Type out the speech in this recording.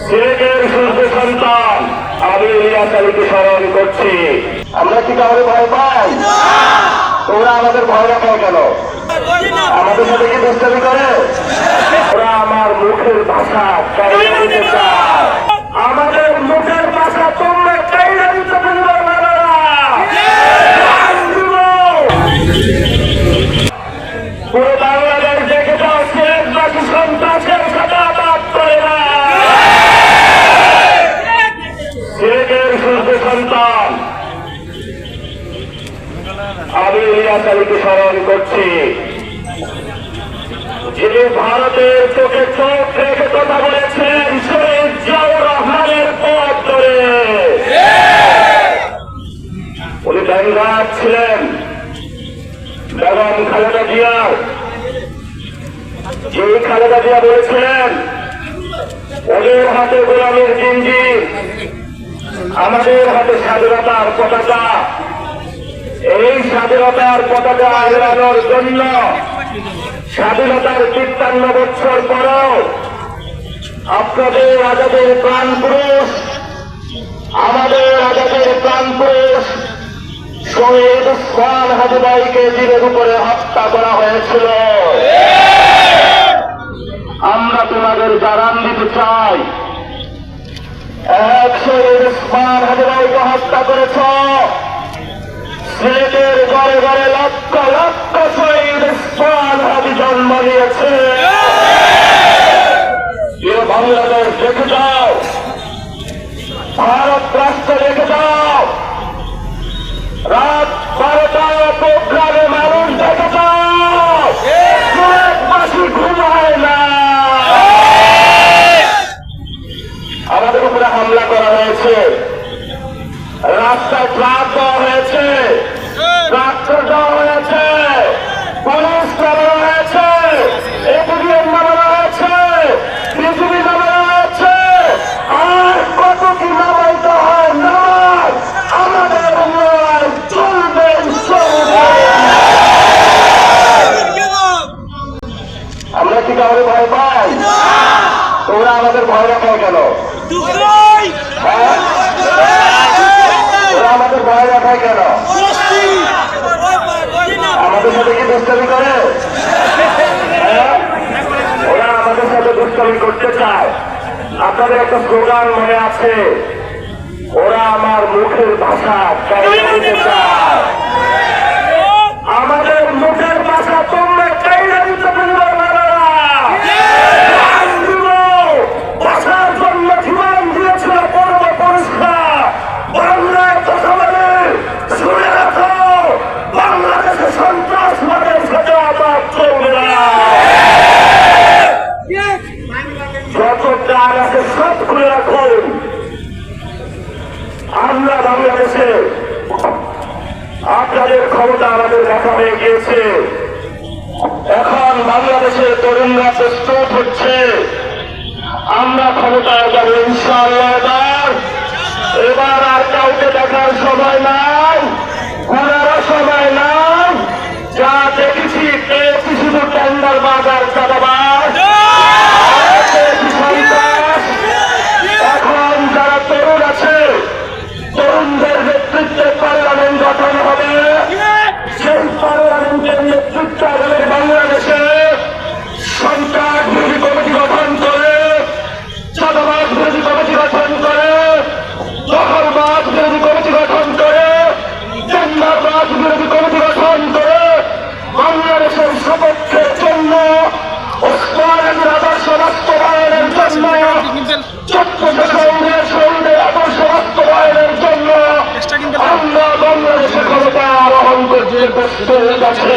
সিলেটের সূর্য সন্তান আমি ইলিয়াস আলীকে স্মরণ করছি। আমরা কি কাউরে ভয় পাই? ওরা আমাদের ভয় রাখায় কেন? আমাদের সাথে কি দুষ্টামি করে? ওরা আমার মুখের ভাষা চাইলে দিতে চায়। আমাদের মুখের ভাষা তোমরা চাইলে দিতে পারবে না। পুরো বাংলাদেশ দেখে যাও, সিলেটবাসী সন্ত্রাসের সাথে আঘাত করে না। সিলেটের সূর্য সন্তান আমি ইলিয়াস আলীকে স্মরণ করছি, যিনি ভারতের চোখে চোখ রেখে কথা বলেছেন শহীদ জিয়াউর রহমানের পথ ধরে। উনি ব্যাংগার ছিলেন বেগম খালেদা জিয়া। যে খালেদা জিয়া বলেছিলেন ওদের হাতে গোলামের জিঞ্জির, আমাদের হাতে স্বাধীনতার পতাকা। এই স্বাধীনতার পতাকা এড়ানোর জন্য স্বাধীনতার ৫৩ বছর পরেও আপনাদের আজাদের প্রাণ পুরুষ, আমাদের আজাদের প্রাণ পুরুষ শহীদ ওসমান হাদি ভাইকে দিনের উপরে হত্যা করা হয়েছিল। আমরা তোমাদের জানান দিতে চাই, এক শহীদ ওসমান হাদি ভাইকে হত্যা করেছ, সিলেটের ঘরে ঘরে লক্ষ লক্ষ শহীদ ওসমান হাদি জন্ম নিয়েছে। বাংলাদেশ দেখে যাও, ভারত রাষ্ট্র দেখে যাও, রাত ১২টায় প্রোগ্রামে মানুষ দেখে যাও, সিলেটবাসী ঘুমায় না। আমাদের উপরে হামলা করা হয়েছে, রাস্তায় ট্রাক দেওয়া হয়েছে, ট্রাক্টর দেওয়া হয়েছে, পুলিশ নামানো হয়েছে, এপিডিএম নামানো হয়েছে, বিজিবি নামানো হয়েছে, আর কত কি নামাইতে হয় নামাজ। আমাদের নয়, চলবে চলবে। আমরা কি কাউরে ভয় পাই? ওরা আমাদের ভয় রাখায় কেন? ওরা আমাদের ভয় রাখায় কেন? আমাদের সাথে কি দুষ্টামি করে? ওরা আমাদের সাথে দুষ্টামি করতে চায়। আপনাদের একটা স্লোগান মনে আছে, ওরা আমার মুখের ভাষা চাইলে দিতে চায়। আমাদের মুখের ভাষা তোমরা চাইলে দিতে পারবে না। ভাষার জন্য জীবন দিয়েছিল পূর্বপুরুষরা। বাংলায় কথা বলে শুনে রাখো, বাংলাদেশে সন্ত্রাসবাদের সাথে আঘাত চলবে না। যত প্রাণ আছে সব খুলে রাখুন। আমরা বাংলাদেশে আপনাদের ক্ষমতা আমাদের দেখা হয়ে গিয়েছে। এখন বাংলাদেশের তরুণরা প্রস্তুত হচ্ছে, আমরা ক্ষমতায় যাবো ইনশাআল্লাহ। এবার আর কাউকে দেখার সময় নাই, ঘোরারও সময় নাই। যা দেখেছি পেয়েছি শুধু টেন্ডার বাজার চাঁদাবাজ। এখন যারা তরুণ আছে, তরুণদের নেতৃত্বে পার্লামেন্ট গঠন হবে। সেই পার্লামেন্টের নেতৃত্ব আমাদের বাংলাদেশে সন্ত্রাস বিরোধী কমিটি গঠন করে, চাঁদাবাজ বিরোধী কমিটি গঠন করে, দখলবাজ বিরোধী কমিটি গঠন করে, টেন্ডারবাজ বিরোধী কমিটি গঠন করে বাংলাদেশের সপক্ষের জন্য, ওসমান হাদির আদর্শ বাস্তবায়নের জন্য, চট্টগ্রামের শহীদের আদর্শ বাস্তবায়নের জন্য আমরা বাংলাদেশের ক্ষমতা আরোহণ করতে প্রস্তুত আছি।